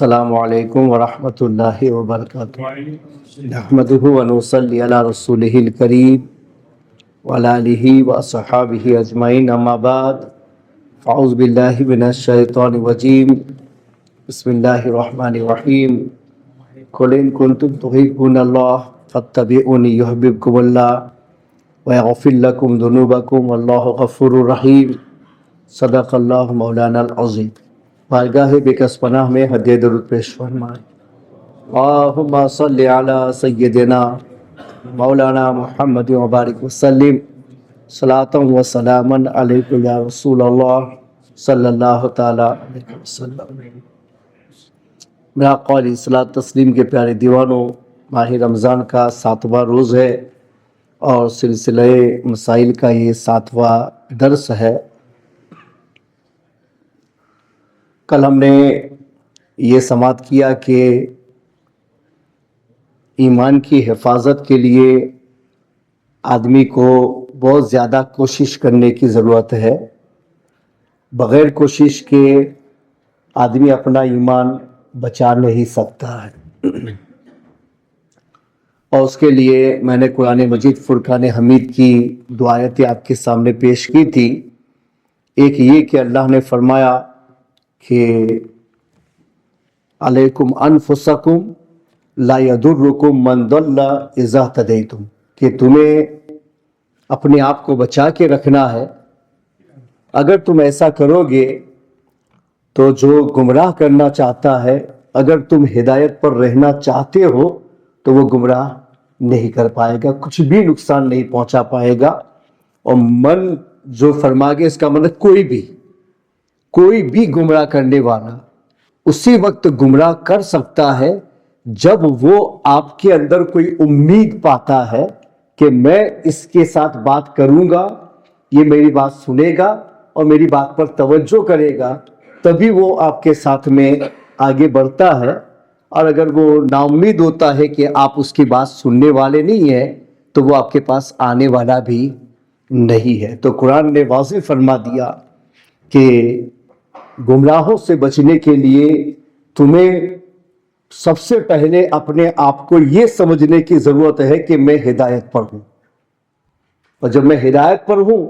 السلام علیکم ورحمۃ اللہ وبرکاتہ۔ نحمدہ ونصلی علی رسولہ الکریم وعلی آلہ واصحابہ اجمعین، اما بعد، اعوذ باللہ من الشیطان الرجیم، بسم اللہ الرحمن الرحیم۔ قل ان کنتم تحبون اللہ فاتبعونی یحببکم اللہ ویغفر لکم ذنوبکم واللہ غفور رحیم۔ صدق اللہ مولانا العظیم۔ بارگاہ بکس پناہ میں ہدیہ درود پیش فرمائیں۔ اللہم صلی علی سیدنا مولانا محمد وبارک وسلم، صلاۃ و سلاما علیک یا رسول اللہ صلی اللہ تعالی علیہ وسلم۔ میرا قول صلاۃ تسلیم کے پیارے دیوانوں، ماہ رمضان کا 7واں روز ہے اور سلسلہ مسائل کا یہ 7واں درس ہے۔ کل ہم نے یہ سماعت کیا کہ ایمان کی حفاظت کے لیے آدمی کو بہت زیادہ کوشش کرنے کی ضرورت ہے۔ بغیر کوشش کے آدمی اپنا ایمان بچا نہیں سکتا ہے، اور اس کے لیے میں نے قرآن مجید فرقان حمید کی دو آیتیں آپ کے سامنے پیش کی تھی۔ ایک یہ کہ اللہ نے فرمایا کہ علیکم انفسکم لا یضرکم من ضل اذا اہتدیتم، کہ تمہیں اپنے آپ کو بچا کے رکھنا ہے۔ اگر تم ایسا کرو گے تو جو گمراہ کرنا چاہتا ہے، اگر تم ہدایت پر رہنا چاہتے ہو تو وہ گمراہ نہیں کر پائے گا، کچھ بھی نقصان نہیں پہنچا پائے گا۔ اور من جو فرما گے، اس کا مطلب کوئی بھی گمراہ کرنے والا اسی وقت گمراہ کر سکتا ہے جب وہ آپ کے اندر کوئی امید پاتا ہے کہ میں اس کے ساتھ بات کروں گا، یہ میری بات سنے گا اور میری بات پر توجہ کرے گا، تبھی وہ آپ کے ساتھ میں آگے بڑھتا ہے۔ اور اگر وہ نا امید ہوتا ہے کہ آپ اس کی بات سننے والے نہیں ہیں تو وہ آپ کے پاس آنے والا بھی نہیں ہے۔ تو قرآن نے واضح فرما دیا کہ گمراہوں سے بچنے کے لیے تمہیں سب سے پہلے اپنے آپ کو یہ سمجھنے کی ضرورت ہے کہ میں ہدایت پر ہوں، اور جب میں ہدایت پر ہوں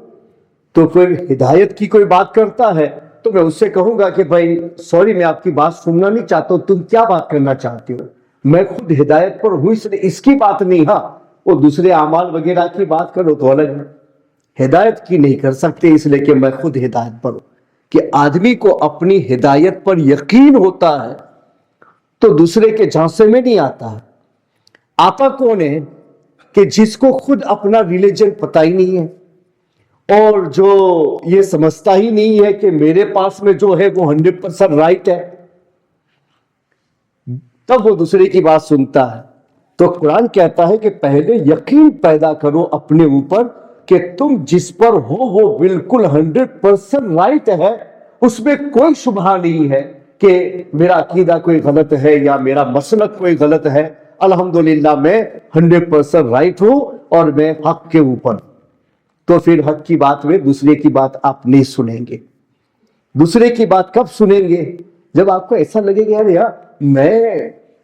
تو پھر ہدایت کی کوئی بات کرتا ہے تو میں اس سے کہوں گا کہ بھائی سوری، میں آپ کی بات سننا نہیں چاہتا ہوں، تم کیا بات کرنا چاہتے ہو؟ میں خود ہدایت پر ہوں، اس لیے اس کی بات نہیں، ہاں وہ دوسرے اعمال وغیرہ کی بات کرو تو الگ ہے، ہدایت کی نہیں کر سکتے اس لیے کہ میں خود ہدایت پر ہوں۔ کہ آدمی کو اپنی ہدایت پر یقین ہوتا ہے تو دوسرے کے جھانسے میں نہیں آتا ہے۔ آتا کون ہے؟ کہ جس کو خود اپنا ریلیجن پتہ ہی نہیں ہے، اور جو یہ سمجھتا ہی نہیں ہے کہ میرے پاس میں جو ہے وہ 100% رائٹ ہے، تب وہ دوسرے کی بات سنتا ہے۔ تو قرآن کہتا ہے کہ پہلے یقین پیدا کرو اپنے اوپر کہ تم جس پر ہو وہ بالکل 100% رائٹ ہے، اس میں کوئی شبہ نہیں ہے کہ میرا عقیدہ کوئی غلط ہے یا میرا مسلک کوئی غلط ہے۔ الحمدللہ میں 100% رائٹ ہوں اور میں حق کے اوپر۔ تو پھر حق کی بات میں دوسرے کی بات آپ نہیں سنیں گے۔ دوسرے کی بات کب سنیں گے؟ جب آپ کو ایسا لگے گا یار میں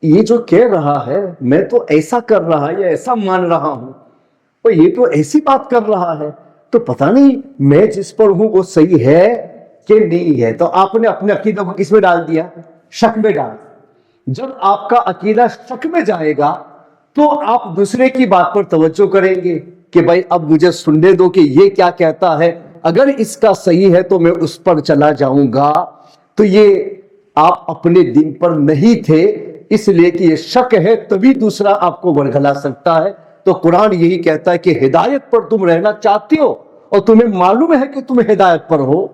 یہ جو کہہ رہا ہے، میں تو ایسا کر رہا یا ایسا مان رہا ہوں، اور یہ تو ایسی بات کر رہا ہے، تو پتہ نہیں میں جس پر ہوں وہ صحیح ہے کہ نہیں ہے۔ تو آپ نے اپنے عقیدہ کو کس میں ڈال دیا؟ شک میں ڈال دیا۔ جب آپ کا عقیدہ شک میں جائے گا تو آپ دوسرے کی بات پر توجہ کریں گے کہ بھائی اب مجھے سننے دو کہ یہ کیا کہتا ہے، اگر اس کا صحیح ہے تو میں اس پر چلا جاؤں گا۔ تو یہ آپ اپنے دین پر نہیں تھے، اس لیے کہ یہ شک ہے تبھی دوسرا آپ کو ورگلا سکتا ہے۔ تو قرآن یہی کہتا ہے کہ ہدایت پر تم رہنا چاہتے ہو اور تمہیں معلوم ہے کہ تم ہدایت پر ہو،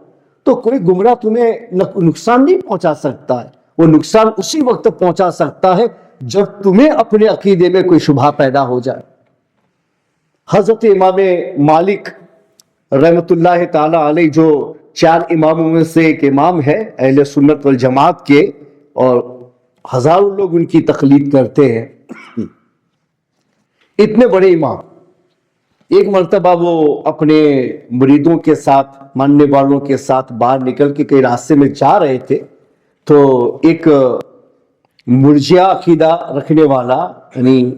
تو کوئی گمراہ تمہیں نقصان نہیں پہنچا سکتا ہے۔ وہ نقصان اسی وقت پہنچا سکتا ہے جب تمہیں اپنے عقیدے میں کوئی شبہ پیدا ہو جائے۔ حضرت امام مالک رحمت اللہ تعالی علیہ جو 4 اماموں میں سے ایک امام ہے اہل سنت والجماعت کے، اور ہزاروں لوگ ان کی تقلید کرتے ہیں، اتنے بڑے امام، ایک مرتبہ وہ اپنے مریدوں کے ساتھ، ماننے والوں کے ساتھ باہر نکل کے کئی راستے میں جا رہے تھے، تو ایک مرجیا عقیدہ رکھنے والا، یعنی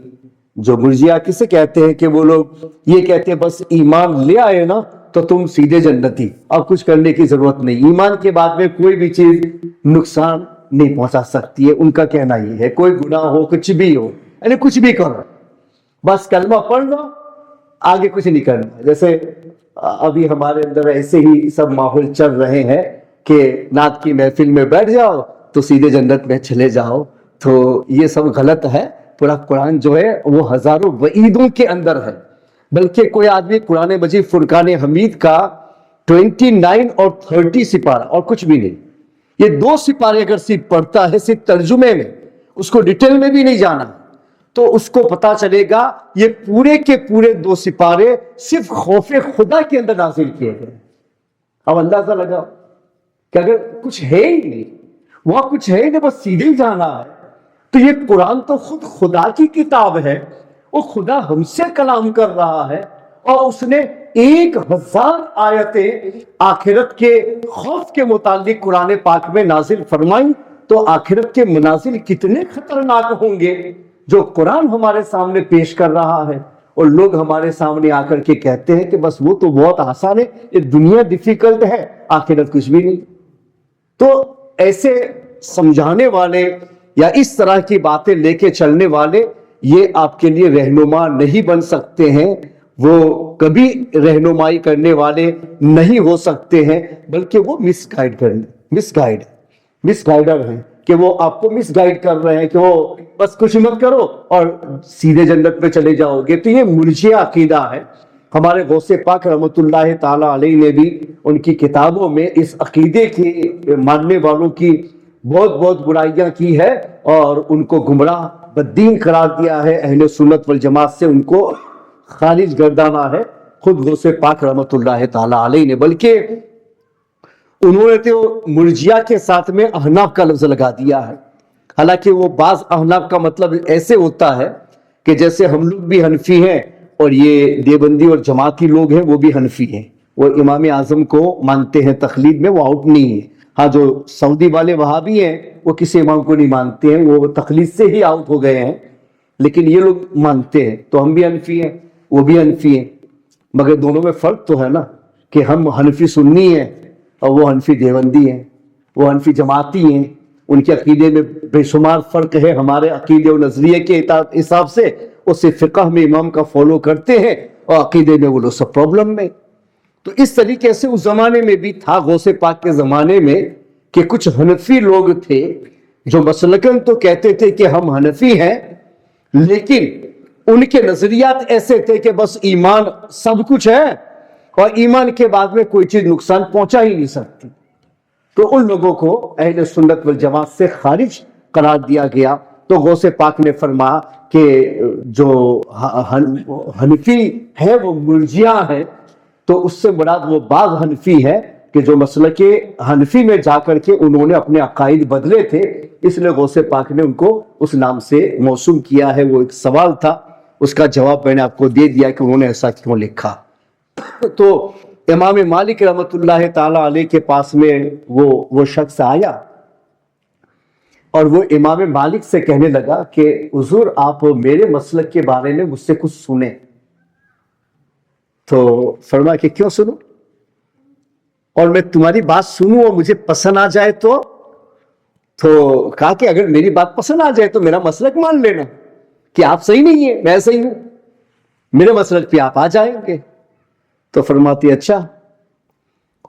جو مرجیا کسے کہتے ہیں کہ وہ لوگ یہ کہتے ہیں بس ایمان لے آئے نا تو تم سیدھے جنتی، اب کچھ کرنے کی ضرورت نہیں، ایمان کے بعد میں کوئی بھی چیز نقصان نہیں پہنچا سکتی ہے۔ ان کا کہنا یہ ہے کوئی گناہ ہو، کچھ بھی ہو، یعنی کچھ بھی کرو، بس کلمہ پڑھ لو، آگے کچھ نہیں کرنا۔ جیسے ابھی ہمارے اندر ایسے ہی سب ماحول چل رہے ہیں کہ نعت کی محفل میں بیٹھ جاؤ تو سیدھے جنت میں چلے جاؤ، تو یہ سب غلط ہے۔ پورا قرآن جو ہے وہ ہزاروں وعیدوں کے اندر ہے، بلکہ کوئی آدمی قرآن مجید فرقان حمید کا 29 اور 30 سپارہ اور کچھ بھی نہیں، یہ 2 سپارے اگر صرف پڑھتا ہے صرف ترجمے میں، اس کو ڈیٹیل میں بھی نہیں جانا، تو اس کو پتا چلے گا یہ پورے کے پورے 2 سپارے صرف خوف خدا کے اندر نازل کیے گئے۔ اب اندازہ لگاؤ کہ اگر کچھ ہے ہی نہیں، وہاں کچھ ہے ہی نہیں، بس سیدھے ہی جانا ہے، تو یہ قرآن تو خود خدا کی کتاب ہے، وہ خدا ہم سے کلام کر رہا ہے، اور اس نے 1000 آیتیں آخرت کے خوف کے متعلق قرآن پاک میں نازل فرمائیں، تو آخرت کے منازل کتنے خطرناک ہوں گے جو قرآن ہمارے سامنے پیش کر رہا ہے۔ اور لوگ ہمارے سامنے آ کر کے کہتے ہیں کہ بس وہ تو بہت آسان ہے، یہ دنیا ڈیفیکلٹ ہے، آخرت کچھ بھی نہیں۔ تو ایسے سمجھانے والے یا اس طرح کی باتیں لے کے چلنے والے یہ آپ کے لیے رہنما نہیں بن سکتے ہیں، وہ کبھی رہنمائی کرنے والے نہیں ہو سکتے ہیں، بلکہ وہ مس گائیڈر ہیں، کہ وہ آپ کو مس گائیڈ کر رہے ہیں کہ وہ بس کچھ مت کرو اور سیدھے جنت میں چلے جاؤ گے۔ تو یہ مرجیہ عقیدہ ہے۔ ہمارے غوث پاک رحمۃ اللہ تعالی علیہ نے بھی ان کی کتابوں میں اس عقیدے کے ماننے والوں کی بہت بہت برائیاں کی ہے، اور ان کو گمراہ بددین قرار دیا ہے، اہل سنت والجماعت سے ان کو خارج گردانا ہے خود غوث پاک رحمۃ اللہ تعالی علیہ نے۔ بلکہ انہوں نے تو مرجیہ کے ساتھ میں احناف کا لفظ لگا دیا ہے، حالانکہ وہ بعض احناف کا مطلب ایسے ہوتا ہے کہ جیسے ہم لوگ بھی حنفی ہیں اور یہ دیوبندی اور جماعتی لوگ ہیں وہ بھی حنفی ہیں، وہ امام اعظم کو مانتے ہیں، تقلید میں وہ آؤٹ نہیں ہے۔ ہاں جو سعودی والے وہابی ہیں وہ کسی امام کو نہیں مانتے ہیں، وہ تقلید سے ہی آؤٹ ہو گئے ہیں، لیکن یہ لوگ مانتے ہیں۔ تو ہم بھی حنفی ہیں، وہ بھی حنفی ہیں، مگر دونوں میں فرق تو ہے نا، کہ ہم حنفی سنی ہیں اور وہ حنفی دیوبندی ہیں، وہ حنفی جماعتی ہیں۔ ان کے عقیدے میں بے شمار فرق ہے ہمارے عقیدے و نظریے کے حساب سے، اسے فقہ میں امام کا فالو کرتے ہیں اور عقیدے میں وہ لوگ سب پرابلم میں۔ تو اس طریقے سے اس زمانے میں بھی تھا، غوث پاک کے زمانے میں، کہ کچھ حنفی لوگ تھے جو مسلکن تو کہتے تھے کہ ہم حنفی ہیں، لیکن ان کے نظریات ایسے تھے کہ بس ایمان سب کچھ ہے اور ایمان کے بعد میں کوئی چیز نقصان پہنچا ہی نہیں سکتی۔ تو ان لوگوں کو اہل سنت والجماعت سے خارج قرار دیا گیا۔ تو غوث پاک نے فرمایا کہ جو حنفی ہے وہ مرجیہ ہے، تو اس سے مراد وہ بعض حنفی ہے کہ جو مسلک حنفی میں جا کر کے انہوں نے اپنے عقائد بدلے تھے، اس لیے غوث پاک نے ان کو اس نام سے موسوم کیا ہے۔ وہ ایک سوال تھا، اس کا جواب میں نے آپ کو دے دیا کہ انہوں نے ایسا کیوں لکھا۔ تو امام مالک رحمۃ اللہ تعالی علیہ کے پاس میں وہ شخص آیا اور وہ امام مالک سے کہنے لگا کہ حضور آپ میرے مسلک کے بارے میں مجھ سے کچھ سنیں۔ تو فرمایا کہ کیوں سنوں، اور میں تمہاری بات سنوں اور مجھے پسند آ جائے تو کہا کہ اگر میری بات پسند آ جائے تو میرا مسلک مان لینا کہ آپ صحیح نہیں ہے میں صحیح ہوں، میرے مسلک پہ آپ آ جائیں گے۔ تو فرماتی اچھا،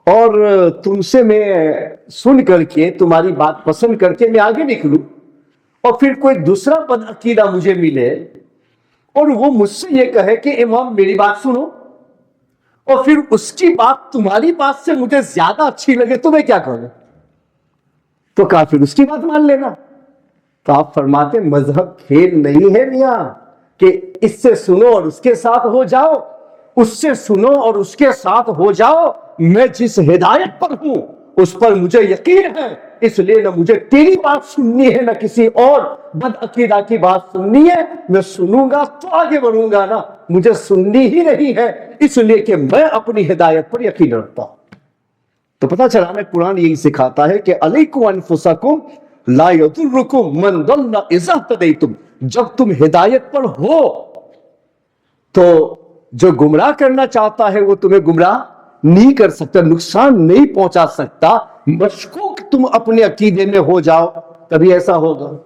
اور تم سے میں سن کر کے تمہاری بات پسند کر کے میں آگے نکلوں، اور پھر کوئی دوسرا بد عقیدہ مجھے ملے اور وہ مجھ سے یہ کہے کہ امام میری بات سنو، اور پھر اس کی بات تمہاری بات سے مجھے زیادہ اچھی لگے تو میں کیا کروں؟ تو کہا پھر اس کی بات مان لینا۔ تو آپ فرماتے مذہب کھیل نہیں ہے میاں کہ اس سے سنو اور اس کے ساتھ ہو جاؤ، اس سے سنو اور اس کے ساتھ ہو جاؤ، میں جس ہدایت پر ہوں اس پر مجھے یقین ہے، اس لیے نہ مجھے تیری بات سننی ہے نہ کسی اور بد عقیدہ کی بات سننی ہے، میں سنوں گا تو آگے بڑھوں گا، نا مجھے سننی ہی نہیں ہے، اس لیے کہ میں اپنی ہدایت پر یقین رکھتا ہوں۔ تو پتہ چلا میں قرآن یہی سکھاتا ہے کہ علیکم انفسکم لا یضرکم من ضل اذا اہتدیتم، جب تم ہدایت پر ہو تو جو گمراہ کرنا چاہتا ہے وہ تمہیں گمراہ نہیں کر سکتا، نقصان نہیں پہنچا سکتا۔ مشکوک تم اپنے عقیدے میں ہو جاؤ تبھی ایسا ہوگا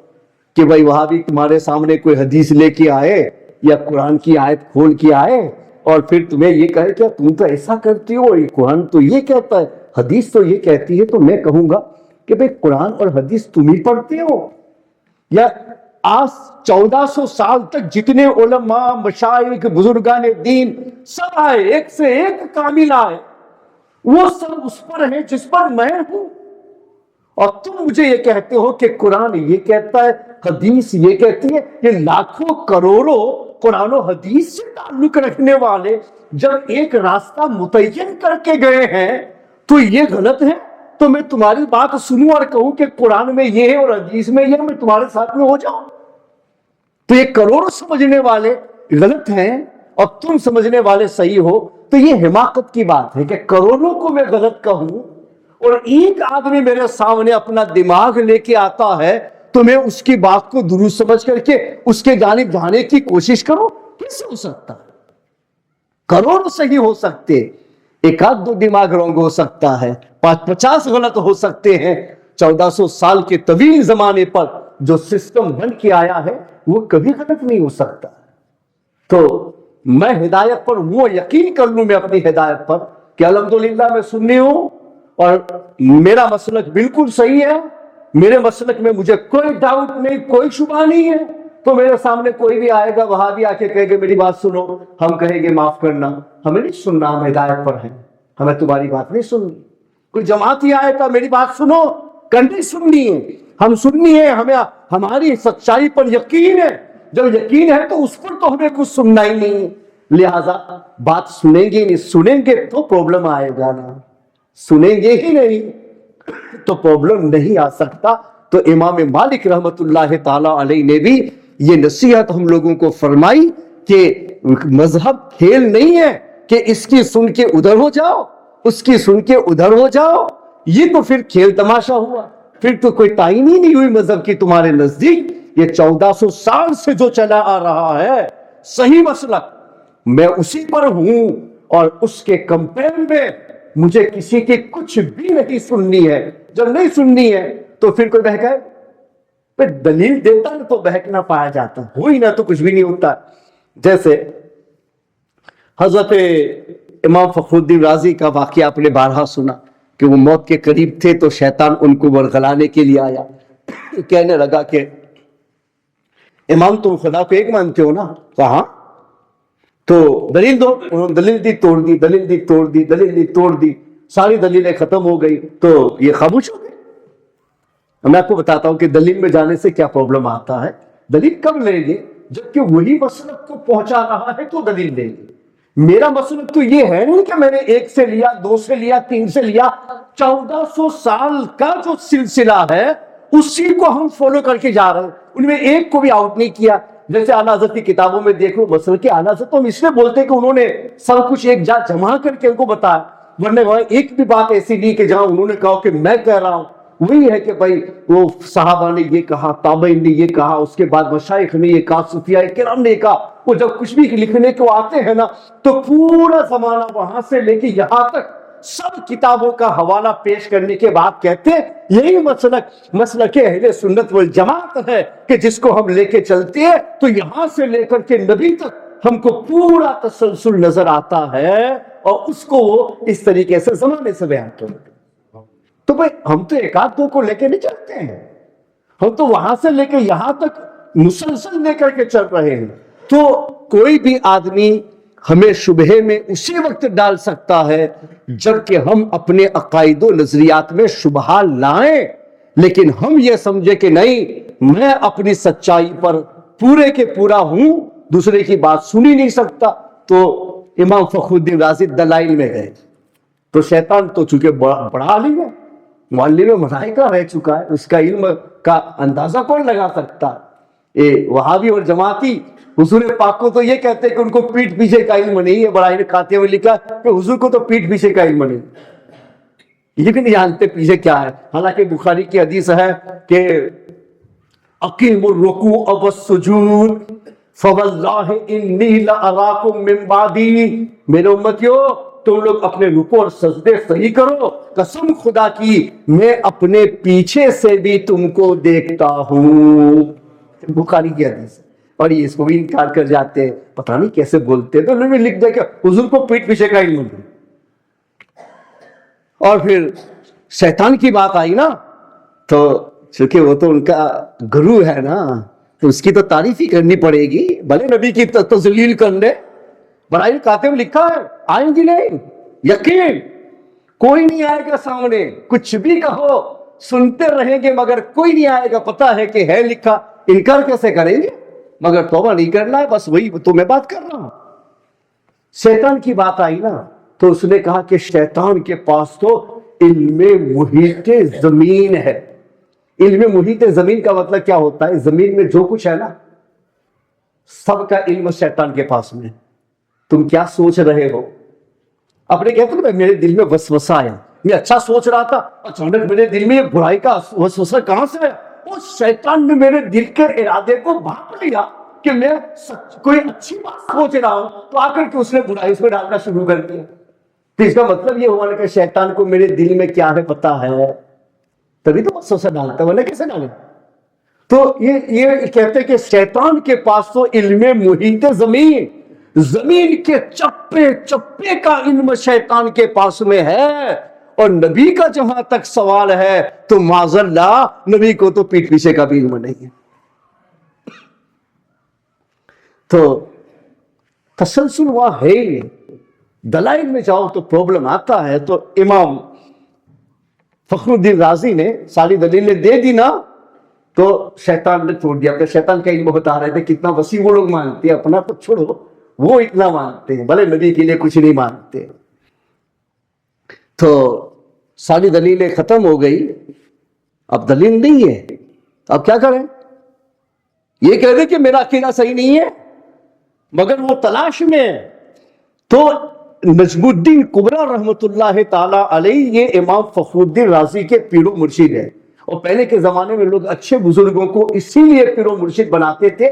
کہ بھائی وہاں بھی تمہارے سامنے کوئی حدیث لے کے آئے یا قرآن کی آیت کھول کے آئے اور پھر تمہیں یہ کہے کہ تم تو ایسا کرتی ہو، قرآن تو یہ کہتا ہے، حدیث تو یہ کہتی ہے، تو میں کہوں گا کہ بھئی قرآن اور حدیث تم ہی پڑھتے ہو، یا آج 1400 سال تک جتنے علماء، مشائخ، بزرگان دین سب آئے، ایک سے ایک کامل آئے، وہ سب اس پر ہیں جس پر میں ہوں، اور تم مجھے یہ کہتے ہو کہ قرآن یہ کہتا ہے، حدیث یہ کہتی ہے۔ یہ لاکھوں کروڑوں قرآن و حدیث سے تعلق رکھنے والے جب ایک راستہ متعین کر کے گئے ہیں تو یہ غلط ہے تو میں تمہاری بات سنوں اور کہوں کہ قرآن میں یہ ہے اور حدیث میں یہ ہے، میں تمہارے ساتھ میں ہو جاؤں؟ تو یہ کروڑوں سمجھنے والے غلط ہیں اور تم سمجھنے والے صحیح ہو، تو یہ حماقت کی بات ہے کہ کروڑوں کو میں غلط کہوں اور ایک آدمی میرے سامنے اپنا دماغ لے کے آتا ہے تو میں اس کی بات کو درست سمجھ کر کے اس کے جانب جانے کی کوشش کروں؟ کیسے ہو سکتا؟ کروڑوں صحیح ہو سکتے، ایک آدھ دو دماغ رونگ ہو سکتا ہے، 50 غلط ہو سکتے ہیں۔ 1400 سال کے طویل زمانے پر جو سسٹم بن کے آیا ہے وہ کبھی غلط نہیں ہو سکتا۔ تو میں ہدایت پر ہوں، یقین کر لوں میں اپنی ہدایت پر کہ الحمدللہ میں سنی ہوں اور میرا مسلک بالکل صحیح ہے، میرے مسلک میں مجھے کوئی ڈاؤٹ نہیں، کوئی شبہ نہیں ہے۔ تو میرے سامنے کوئی بھی آئے گا وہاں بھی آ کے کہے گا میری بات سنو، ہم کہیں گے معاف کرنا، ہمیں نہیں سننا، ہم ہدایت پر ہیں، ہمیں تمہاری بات نہیں سننی۔ کوئی جماعتی آئے گا میری بات سنو، نہیں سننی ہے، ہم سننی ہے، ہمیں ہماری سچائی پر یقین ہے، جب یقین ہے تو اس پر تو ہمیں کچھ سننا ہی نہیں، لہذا بات سنیں گے نہیں، سنیں گے تو پرابلم آئے گا نا، سنیں گے ہی نہیں تو پرابلم نہیں آ سکتا۔ تو امام مالک رحمت اللہ تعالی علیہ نے بھی یہ نصیحت ہم لوگوں کو فرمائی کہ مذہب کھیل نہیں ہے کہ اس کی سن کے ادھر ہو جاؤ، اس کی سن کے ادھر ہو جاؤ، یہ تو پھر کھیل تماشا ہوا، پھر تو کوئی تعین ہی نہیں ہوئی مذہب کی تمہارے نزدیک۔ یہ 1400 سال سے جو چلا آ رہا ہے صحیح مسلک، میں اسی پر ہوں اور اس کے کمپیر میں مجھے کسی کی کچھ بھی نہیں سننی ہے۔ جب نہیں سننی ہے تو پھر کوئی بہکائے، پھر دلیل دیتا ہے تو بہک نہ پایا جاتا، ہوئی نہ تو کچھ بھی نہیں ہوتا۔ جیسے حضرت امام فخر الدین رازی کا واقعہ آپ نے بارہا سنا کہ وہ موت کے قریب تھے تو شیطان ان کو ورغلانے کے لیے آیا، کہنے لگا کہ امام تم خدا کو ایک مانتے ہو نا؟ کہا تو دلیل دو، انہوں نے دلیل دی، توڑ دی، دلیل دی، توڑ دی، دلیل دی، توڑ دی، ساری دلیلیں ختم ہو گئی تو یہ خاموش ہو گئے۔ میں آپ کو بتاتا ہوں کہ دلیل میں جانے سے کیا پرابلم آتا ہے۔ دلیل کب لیں گے؟ جبکہ وہی مسلک کو پہنچا رہا ہے تو دلیل دیں گے۔ میرا مسلک تو یہ ہے نہیں کہ میں نے 1 سے لیا، 2 سے لیا، 3 سے لیا، 1400 سال کا جو سلسلہ ہے اسی کو ہم فالو کر کے جا رہے ہیں، ان میں ایک کو بھی آؤٹ نہیں کیا۔ جیسے اعلیٰ حضرت کی کتابوں میں دیکھ لو، مسلک اعلیٰ حضرت تو ہم اس لیے بولتے ہیں کہ انہوں نے سب کچھ ایک جا جمع کر کے ان کو بتایا، ورنہ وہاں ایک بھی بات ایسی نہیں کہ جہاں انہوں نے کہا کہ میں کہہ رہا ہوں۔ وہی ہے کہ بھائی وہ صحابہ نے یہ کہا، تابعین نے یہ کہا، اس کے بعد مشائخ نے یہ کہا، صوفیاء کرام نے کہا۔ وہ جب کچھ بھی لکھنے کو آتے ہیں نا تو پورا زمانہ وہاں سے لے کے یہاں تک سب کتابوں کا حوالہ پیش کرنے کے بعد کہتے ہیں یہی مسلک اہل سنت والجماعت ہے کہ جس کو ہم لے کے چلتے ہیں تو یہاں سے لے کر کے نبی تک ہم کو پورا تسلسل نظر آتا ہے اور اس کو اس طریقے سے زمانے سے بیان کرتے ہیں۔ تو بھئی ہم تو ایک آدھ دو کو لے کے نہیں چلتے ہیں، ہم تو وہاں سے لے کے یہاں تک مسلسل لے کر کے چل رہے ہیں۔ تو کوئی بھی آدمی ہمیں شبہے میں اسی وقت ڈال سکتا ہے جبکہ ہم اپنے عقائد و نظریات میں شبہہ لائیں، لیکن ہم یہ سمجھے کہ نہیں میں اپنی سچائی پر پورے کے پورا ہوں، دوسرے کی بات سنی نہیں سکتا۔ تو امام فخر الدین رازی دلائل میں گئے تو شیطان تو چونکہ بڑا عالم ہے، معلم ملائکہ رہ چکا ہے، اس کا علم کا اندازہ کون لگا سکتا؟ وہابی اور جماعتی حضور پاک کو تو یہ کہتے ہیں کہ ان کو پیٹھ پیچھے کا علم نہیں ہے، بڑائی نے خاتیہ میں لکھا کہ حضور کو تو پیٹھ پیچھے کا علم نہیں، یہ بھی نہیں جانتے پیچھے کیا ہے. حالانکہ بخاری کی حدیث ہے کہ اقیم الرکوع والسجود فواللہ انی لاراکم من بعدی، میرے امتیو تم لوگ اپنے رکوع اور سجدے صحیح کرو، قسم خدا کی میں اپنے پیچھے سے بھی تم کو دیکھتا ہوں. بخاری کی حدیث ہے. اور یہ اس کو بھی انکار کر جاتے ہیں، پتہ نہیں کیسے بولتے ہیں. تو انہوں نے لکھ دیا کہ حضور کو پیٹھ پیچھے کا علم ہے. اور پھر شیطان کی بات آئی نا، تو چونکہ وہ تو ان کا گرو ہے نا، تو اس کی تو تعریف ہی کرنی پڑے گی. بھلے نبی کی تذلیل کر لے، برائے کاتب لکھا ہے آئیں گی نہیں، یقین کوئی نہیں آئے گا سامنے، کچھ بھی کہو سنتے رہیں گے مگر کوئی نہیں آئے گا. پتا ہے کہ ہے لکھا، انکار کیسے کریں گے؟ مگر توبہ نہیں کرنا ہے. بس وہی تو میں بات کر رہا ہوں. شیطان کی بات آئی نا، تو اس نے کہا کہ شیطان کے پاس تو علم محیط زمین ہے. علم محیط زمین کا مطلب کیا ہوتا ہے؟ زمین میں جو کچھ ہے نا سب کا علم شیطان کے پاس میں. تم کیا سوچ رہے ہو؟ اپنے کہتے ہیں میرے دل میں وسوسہ آیا، میں اچھا سوچ رہا تھا، اچانک میرے دل میں یہ برائی کا وسوسہ کہاں سے آیا؟ وہ شیطان نے میرے دل کے ارادے کو بھانپ لیا کہ میں کوئی اچھی بات سوچ رہا ہوں، تو آ کر کے اس نے برائی اس میں ڈالنا شروع کر دیا. تو اس کا مطلب یہ ہوا کہ شیطان کو میرے دل میں کیا ہے پتا ہے، تبھی تو وسوسہ ڈالتا ہے، ورنہ کیسے ڈالے؟ تو یہ کہتے ہیں کہ شیطان کے پاس تو علم محیط زمین، زمین کے چپے چپے کا علم شیطان کے پاس میں ہے. اور نبی کا جہاں تک سوال ہے تو معاذ اللہ نبی کو تو پیٹھ پیچھے کا بھی علم نہیں ہے. تو تسلسل وہاں ہے ہی نہیں. دلائل میں جاؤ تو پرابلم آتا ہے. تو امام فخر الدین رازی نے ساری دلیلیں دے دی نا، تو شیطان نے چھوڑ دیا. شیطان کا علم بتا رہے تھے کتنا وسیع وہ لوگ مانتے ہیں، اپنا تو چھوڑو، وہ اتنا مانتے ہیں، بھلے نبی کے لیے کچھ نہیں مانتے. تو ساری دلیلیں ختم ہو گئی، اب دلیل نہیں ہے، اب کیا کریں؟ یہ کہہ دے کہ میرا عقیدہ صحیح نہیں ہے، مگر وہ تلاش میں ہے. تو نجم الدین کبریٰ رحمۃ اللہ تعالی علیہ یہ امام فخر الدین رازی کے پیر و مرشد ہے. اور پہلے کے زمانے میں لوگ اچھے بزرگوں کو اسی لیے پیر و مرشد بناتے تھے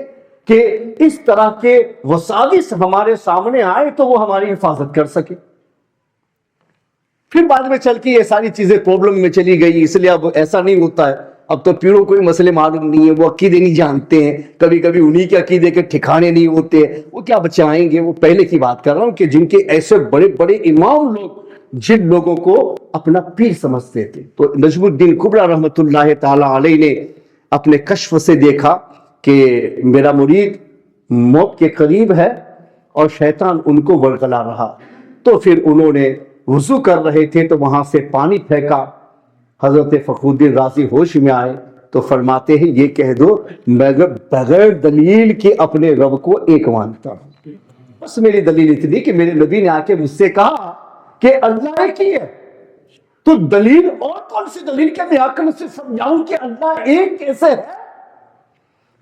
کہ اس طرح کے وساوس ہمارے سامنے آئے تو وہ ہماری حفاظت کر سکے. پھر بعد میں چل کے یہ ساری چیزیں پرابلم میں چلی گئی، اس لیے اب ایسا نہیں ہوتا ہے. اب تو پیروں کوئی مسئلے معلوم نہیں ہے، وہ عقیدے نہیں جانتے ہیں، کبھی کبھی انہی کے عقیدے کے ٹھکانے نہیں ہوتے، وہ کیا بچائیں گے. وہ پہلے کی بات کر رہا ہوں کہ جن کے ایسے بڑے بڑے امام لوگ جن لوگوں کو اپنا پیر سمجھتے تھے. تو نجم الدین کبریٰ رحمۃ اللہ تعالی علیہ نے اپنے کشف سے دیکھا کہ میرا مرید موت کے قریب ہے اور شیطان ان کو ورگلا رہا. تو پھر انہوں نے وضو کر رہے تھے تو وہاں سے پانی پھینکا. حضرت فخر الدین رازی ہوش میں آئے تو فرماتے ہیں یہ کہہ دو میں بغیر دلیل کے اپنے رب کو ایک مانتا ہوں. بس میری دلیل اتنی کہ میرے نبی نے آ کے مجھ سے کہا کہ اللہ ایک ہی ہے. تو دلیل اور کون سی دلیل کہ میں عقل سے سمجھاؤں کہ اللہ ایک کیسے ہے؟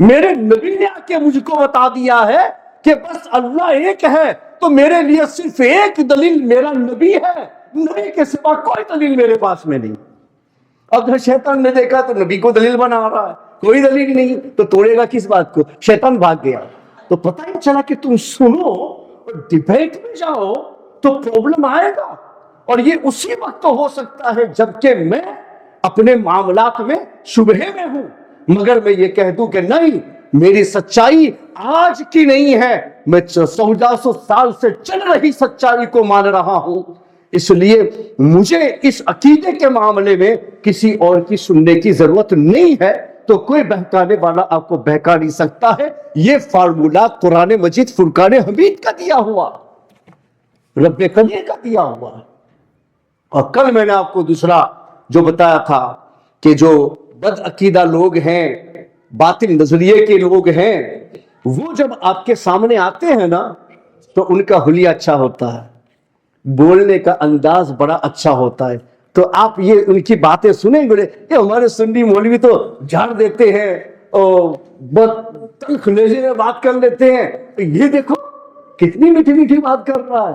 میرے نبی نے آ کے مجھ کو بتا دیا ہے کہ بس اللہ ایک ہے. تو میرے لیے صرف ایک دلیل میرا نبی ہے، نبی کے سوا کوئی دلیل میرے پاس میں نہیں. اب شیطان نے دیکھا تو نبی کو دلیل بنا رہا ہے، کوئی دلیل نہیں، تو توڑے گا کس بات کو؟ شیطان بھاگ گیا. تو پتہ ہی چلا کہ تم سنو اور ڈیبیٹ میں جاؤ تو پرابلم آئے گا. اور یہ اسی وقت ہو سکتا ہے جبکہ میں اپنے معاملات میں شبہے میں ہوں، مگر میں یہ کہہ دوں کہ نہیں، میری سچائی آج کی نہیں ہے، میں 1400 سال سے چل رہی سچائی کو مان رہا ہوں. اس لیے مجھے اس عقیدے کے معاملے میں کسی اور کی سننے کی ضرورت نہیں ہے. تو کوئی بہکانے والا آپ کو بہکا نہیں سکتا ہے. یہ فارمولا قرآن مجید فرقان حمید کا دیا ہوا، رب قدیر کا دیا ہوا. اور کل میں نے آپ کو دوسرا جو بتایا تھا کہ جو بد عقیدہ لوگ ہیں، باطل نظریے کے لوگ ہیں، وہ جب آپ کے سامنے آتے ہیں نا تو ان کا حلیہ اچھا ہوتا ہے، بولنے کا انداز بڑا اچھا ہوتا ہے. تو آپ یہ ان کی باتیں سنیں گے کہ ہمارے سنی مولوی تو جھاڑ دیتے ہیں اور بہت تلخ لہجے میں بات کر لیتے ہیں. یہ دیکھو کتنی میٹھی میٹھی بات کر رہا ہے،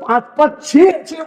5-5 6-6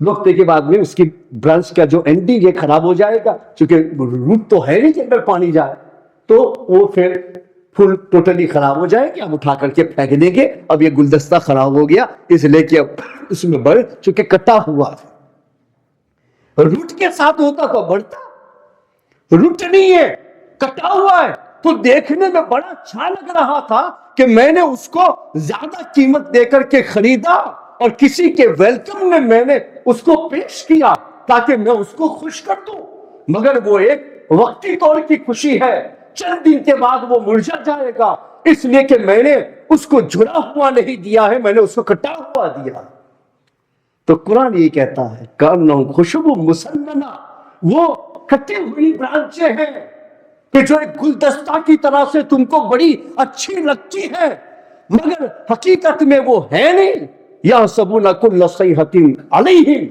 وقت کے بعد میں اس کی برانچ کا جو اینڈنگ ہے خراب ہو جائے گا, چونکہ روٹ تو ہے نہیں کہ اندر پانی جائے, تو وہ پھر پھول ٹوٹلی خراب ہو جائے گی, ہم اٹھا کر کے پھینک دیں گے. اب یہ گلدستہ خراب ہو گیا اس لیے کہ اب اس میں بڑھ چونکہ کٹا ہوا ہے. روٹ کے ساتھ ہوتا تو بڑھتا, روٹ نہیں ہے, کٹا ہوا ہے, تو دیکھنے میں بڑا اچھا لگ رہا تھا کہ میں نے اس کو زیادہ قیمت دے کر کے خریدا اور کسی کے ویلکم میں نے اس کو پیش کیا تاکہ میں اس کو خوش کر دوں, مگر وہ ایک وقتی طور کی خوشی ہے, چند دن کے بعد وہ مرجھا جائے گا, اس لیے کہ میں نے اس کو جھڑا ہوا نہیں دیا ہے, میں نے اس کو کٹا ہوا دیا. تو قرآن یہ کہتا ہے کأنہم خشب مسندہ, وہ کٹی ہوئی برانچیں ہیں کہ جو ایک گلدستہ کی طرح سے تم کو بڑی اچھی لگتی ہے, مگر حقیقت میں وہ ہے نہیں. یحسبون کل صیحۃ علیہم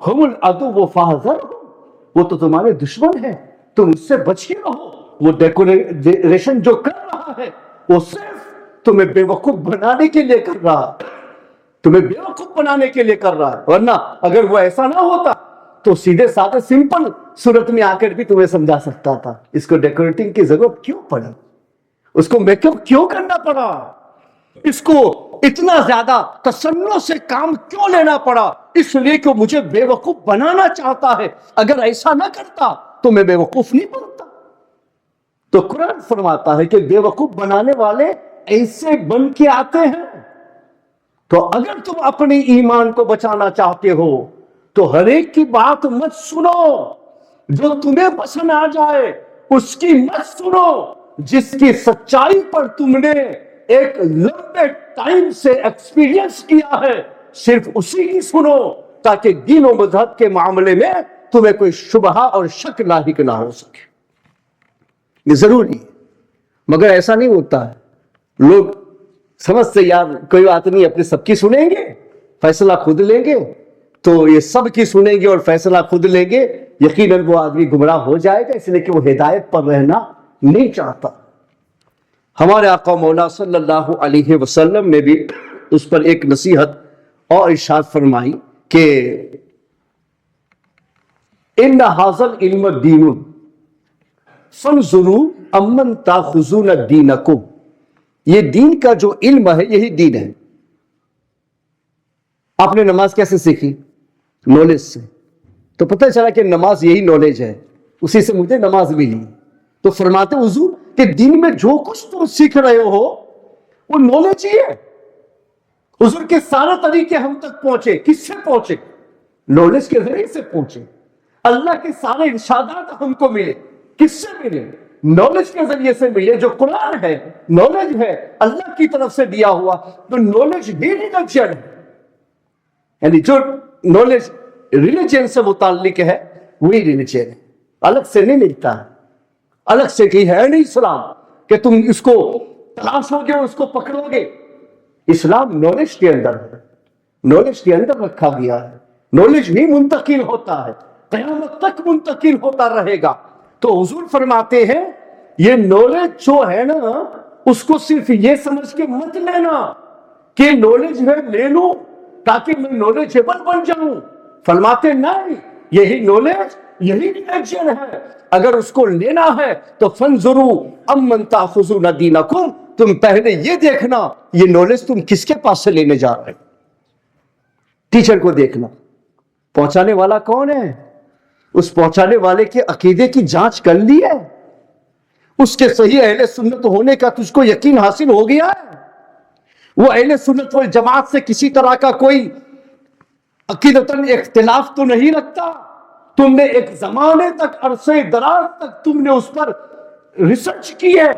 ھم العدو فاحذرھم, وہ تو تمہارے دشمن ہیں, تم اس سے بچ کے رہو. وہ ڈیکوریشن جو کر رہا ہے وہ صرف تمہیں بے وقوف بنانے کے لیے کر رہا ہے, تمہیں بے وقوف بنانے کے لیے کر رہا ہے, ورنہ اگر وہ ایسا نہ ہوتا تو سیدھے سادھے سمپل صورت میں آ کر بھی تمہیں سمجھا سکتا تھا. اس کو ڈیکوریٹنگ کی ضرورت کیوں پڑی, اس کو میک اپ کیوں کرنا پڑا, اس کو اتنا زیادہ تصنع سے کام کیوں لینا پڑا, اس لیے کہ مجھے بے وقوف بنانا چاہتا ہے. اگر ایسا نہ کرتا تو میں بے وقوف نہیں بنتا. تو قرآن فرماتا ہے کہ بے وقوف بنانے والے ایسے بن کے آتے ہیں. تو اگر تم اپنے ایمان کو بچانا چاہتے ہو تو ہر ایک کی بات مت سنو, جو تمہیں پسند آ جائے اس کی مت سنو, جس کی سچائی پر تم نے ایک لمبے ٹائم سے ایکسپیرینس کیا ہے صرف اسی کی سنو, تاکہ دین و مذہب کے معاملے میں تمہیں کوئی شبہہ اور شک لاحق نہ ہو سکے. یہ ضروری ہے, مگر ایسا نہیں ہوتا ہے. لوگ سمجھتے یار کوئی بات نہیں, اپنے سب کی سنیں گے, فیصلہ خود لیں گے, تو یہ سب کی سنیں گے اور فیصلہ خود لیں گے, یقیناً وہ آدمی گمراہ ہو جائے گا, اس لیے کہ وہ ہدایت پر رہنا نہیں چاہتا. ہمارے آقا مولا صلی اللہ علیہ وسلم نے بھی اس پر ایک نصیحت اور ارشاد فرمائی کہ ان ھذا العلم دین فانظروا امن تاخذون دینکم, یہ دین کا جو علم ہے یہی دین ہے. آپ نے نماز کیسے سیکھی؟ نالج سے. تو پتہ چلا کہ نماز یہی نالج ہے, اسی سے مجھے نماز ملی. تو فرماتے حضور کہ دین میں جو کچھ تم سیکھ رہے ہو وہ نالج ہی ہے. حضور کے سارے طریقے ہم تک پہنچے, کس سے پہنچے؟ نالج کے ذریعے سے پہنچے. اللہ کے سارے ارشادات ہم کو ملے, کس سے ملے؟ نالج کے ذریعے سے ملے. جو قرآن ہے نالج ہے, اللہ کی طرف سے دیا ہوا. تو نالج بھی ریلیجن ہے, یعنی جو نالج ریلیجن سے متعلق ہے وہی ریلیجن ہے, الگ سے نہیں ملتا ہے. الگ سے کہیں ہے نہیں اسلام کہ تم اس کو تلاشو گے اور اس کو پکڑو گے. اسلام نالج کے اندر ہے, نالج کے اندر رکھا گیا ہے. نالج بھی منتقل ہوتا ہے, قیامت تک منتقل ہوتا رہے گا. تو حضور فرماتے ہیں یہ نالج جو ہے نا, اس کو صرف یہ سمجھ کے مت لینا کہ نالج ہے لے لوں تاکہ میں نالجبل بن جاؤں. فرماتے نہیں, یہی نالج یہی ریلیجن ہے. اگر اس کو لینا ہے تو فانظروا امن تاخذون دینکم, تم پہلے یہ دیکھنا یہ نالج تم کس کے پاس سے لینے جا رہے. ٹیچر کو دیکھنا, پہنچانے والا کون ہے, اس پہنچانے والے کے عقیدے کی جانچ کر لی ہے, اس کے صحیح اہل سنت ہونے کا تجھ کو یقین حاصل ہو گیا ہے, وہ اہل سنت والجماعت سے کسی طرح کا کوئی عقیدتاً اختلاف تو نہیں رکھتا. تم نے ایک زمانے تک, عرصے دراز تک تم نے اس پر ریسرچ کی ہے,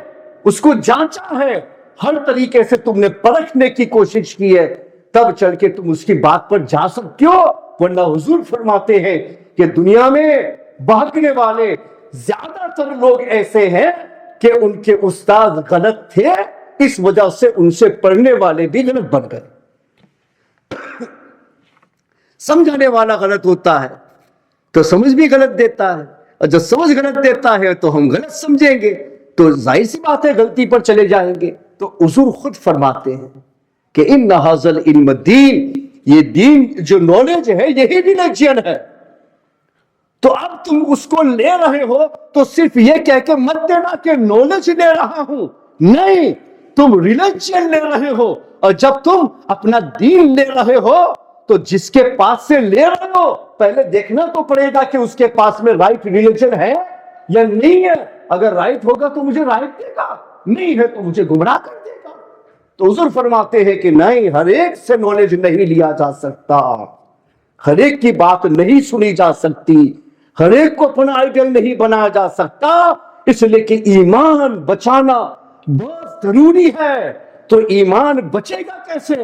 اس کو جانچا ہے, ہر طریقے سے تم نے پرکھنے کی کوشش کی ہے, تب چل کے تم اس کی بات پر جا سکتے ہو. ورنہ حضور فرماتے ہیں کہ دنیا میں بہکنے والے زیادہ تر لوگ ایسے ہیں کہ ان کے استاد غلط تھے, اس وجہ سے ان سے پڑھنے والے بھی غلط بن گئے. سمجھانے والا غلط ہوتا ہے تو سمجھ بھی غلط دیتا ہے, اور جب سمجھ غلط دیتا ہے تو ہم غلط سمجھیں گے, تو ظاہر سی بات ہے غلطی پر چلے جائیں گے. تو حضور خود فرماتے ہیں کہ ان ھذا العلم دین یہ دین جو نالج ہے یہی ریلیجن ہے. تو اب تم اس کو لے رہے ہو تو صرف یہ کہہ کے مت دینا کہ نالج لے رہا ہوں، نہیں، تم ریلیجن لے رہے ہو. اور جب تم اپنا دین لے رہے ہو تو جس کے پاس سے لے رہے ہو پہلے دیکھنا تو پڑے گا کہ اس کے پاس میں رائٹ ریلیجن ہے یا نہیں ہے. اگر رائٹ ہوگا تو مجھے رائٹ دے گا، نہیں ہے تو مجھے گمراہ کر دے گا. تو حضور فرماتے ہیں کہ نہیں، ہر ایک سے نالج نہیں لیا جا سکتا، ہر ایک کی بات نہیں سنی جا سکتی، ہر ایک کو اپنا آئیڈل نہیں بنایا جا سکتا. اس لیے کہ ایمان بچانا بہت ضروری ہے. تو ایمان بچے گا کیسے؟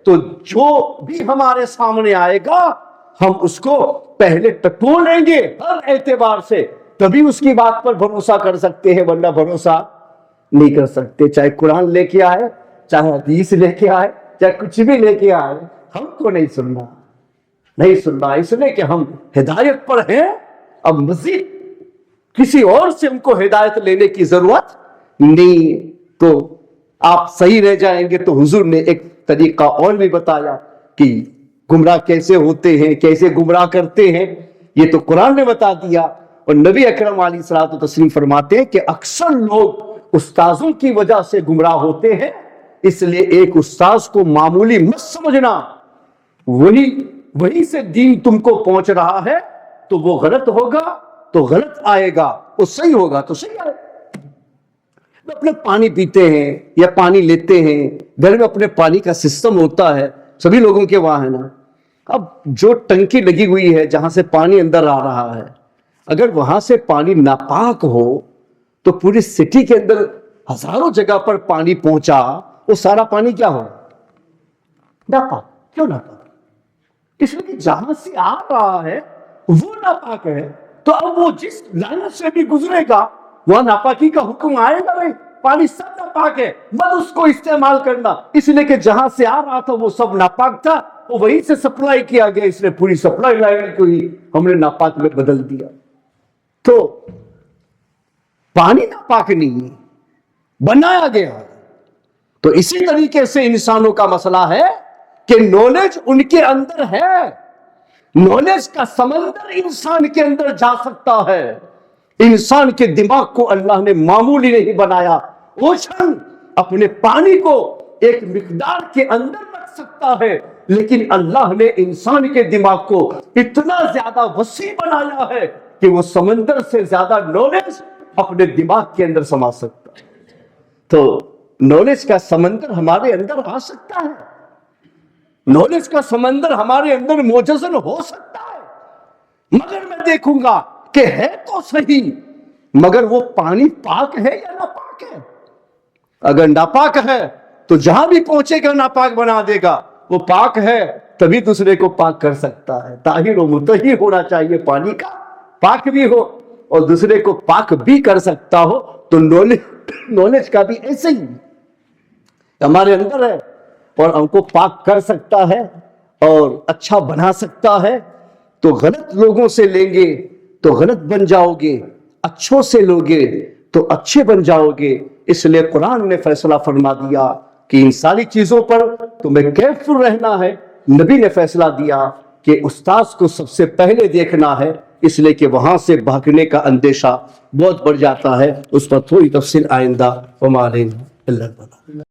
تو جو بھی ہمارے سامنے آئے گا ہم اس کو پہلے ٹٹو لیں گے ہر اعتبار سے، تبھی اس کی بات پر بھروسہ کر سکتے ہیں، ورنہ بھروسہ نہیں کر سکتے. چاہے قرآن لے کے آئے، چاہے حدیث لے کے آئے، چاہے کچھ بھی لے کے آئے، ہم کو نہیں سننا، نہیں سننا. اس لیے کہ ہم ہدایت پر ہیں، اب مزید کسی اور سے ہم کو ہدایت لینے کی ضرورت نہیں. تو آپ صحیح رہ جائیں گے. تو حضور نے ایک طریقہ اور بھی بتایا کہ گمراہ کیسے ہوتے ہیں، کیسے گمراہ کرتے ہیں، یہ تو قرآن نے بتا دیا. اور نبی اکرم علیہ الصلوۃ والتسلیم فرماتے ہیں کہ اکثر لوگ استاذوں کی وجہ سے گمراہ ہوتے ہیں. اس لیے ایک استاذ کو معمولی مت سمجھنا، وہی سے دین تم کو پہنچ رہا ہے. تو وہ غلط ہوگا تو غلط آئے گا، وہ صحیح ہوگا تو صحیح آئے گا. اپنے پانی پیتے ہیں یا پانی لیتے ہیں، گھر میں اپنے پانی کا سسٹم ہوتا ہے، سبھی لوگوں کے وہاں ہے نا. اب جو ٹنکی لگی ہوئی ہے جہاں سے پانی اندر آ رہا ہے، اگر وہاں سے پانی ناپاک ہو تو پوری سٹی کے اندر ہزاروں جگہ پر پانی پہنچا، وہ سارا پانی کیا ہو؟ ناپاک. کیوں ناپاک؟ اس لیے کہ جہاں سے آ رہا ہے وہ ناپاک ہے. تو اب وہ جس لائن سے بھی گزرے گا وہاں ناپاکی کا حکم آئے گا. بھائی پانی سب ناپاک ہے، مت اس کو استعمال کرنا. اس لیے کہ جہاں سے آ رہا تھا وہ سب ناپاک تھا، وہ وہیں سے سپلائی کیا گیا، اس لیے پوری سپلائی لائن کو ہی ہم نے ناپاک میں بدل دیا. تو پانی ناپاک نہیں بنایا گیا. تو اسی طریقے سے انسانوں کا مسئلہ ہے کہ نالج ان کے اندر ہے، نالج کا سمندر انسان کے اندر جا سکتا ہے. انسان کے دماغ کو اللہ نے معمولی نہیں بنایا. اوشن اپنے پانی کو ایک مقدار کے اندر رکھ سکتا ہے، لیکن اللہ نے انسان کے دماغ کو اتنا زیادہ وسیع بنایا ہے کہ وہ سمندر سے زیادہ نالج اپنے دماغ کے اندر سما سکتا ہے. تو نالج کا سمندر ہمارے اندر آ سکتا ہے، نالج کا سمندر ہمارے اندر موجزن ہو سکتا ہے. مگر میں دیکھوں گا کہ ہے تو صحیح، مگر وہ پانی پاک ہے یا ناپاک ہے. اگر ناپاک ہے تو جہاں بھی پہنچے گا ناپاک بنا دے گا. وہ پاک ہے تبھی دوسرے کو پاک کر سکتا ہے. طاہر و مطہر ہونا چاہیے پانی کا، پاک بھی ہو اور دوسرے کو پاک بھی کر سکتا ہو. تو نالج کا بھی ایسے ہی ہمارے اندر ہے اور ہم کو پاک کر سکتا ہے اور اچھا بنا سکتا ہے. تو غلط لوگوں سے لیں گے تو غلط بن جاؤ گے، اچھوں سے لوگے تو اچھے بن جاؤ گے. اس لیے قرآن نے فیصلہ فرما دیا کہ ان ساری چیزوں پر تمہیں کیئرفل رہنا ہے. نبی نے فیصلہ دیا کہ استاذ کو سب سے پہلے دیکھنا ہے، اس لیے کہ وہاں سے بھاگنے کا اندیشہ بہت بڑھ جاتا ہے. اس پر تھوڑی تفصیل آئندہ. وما علینا الا البلاغ.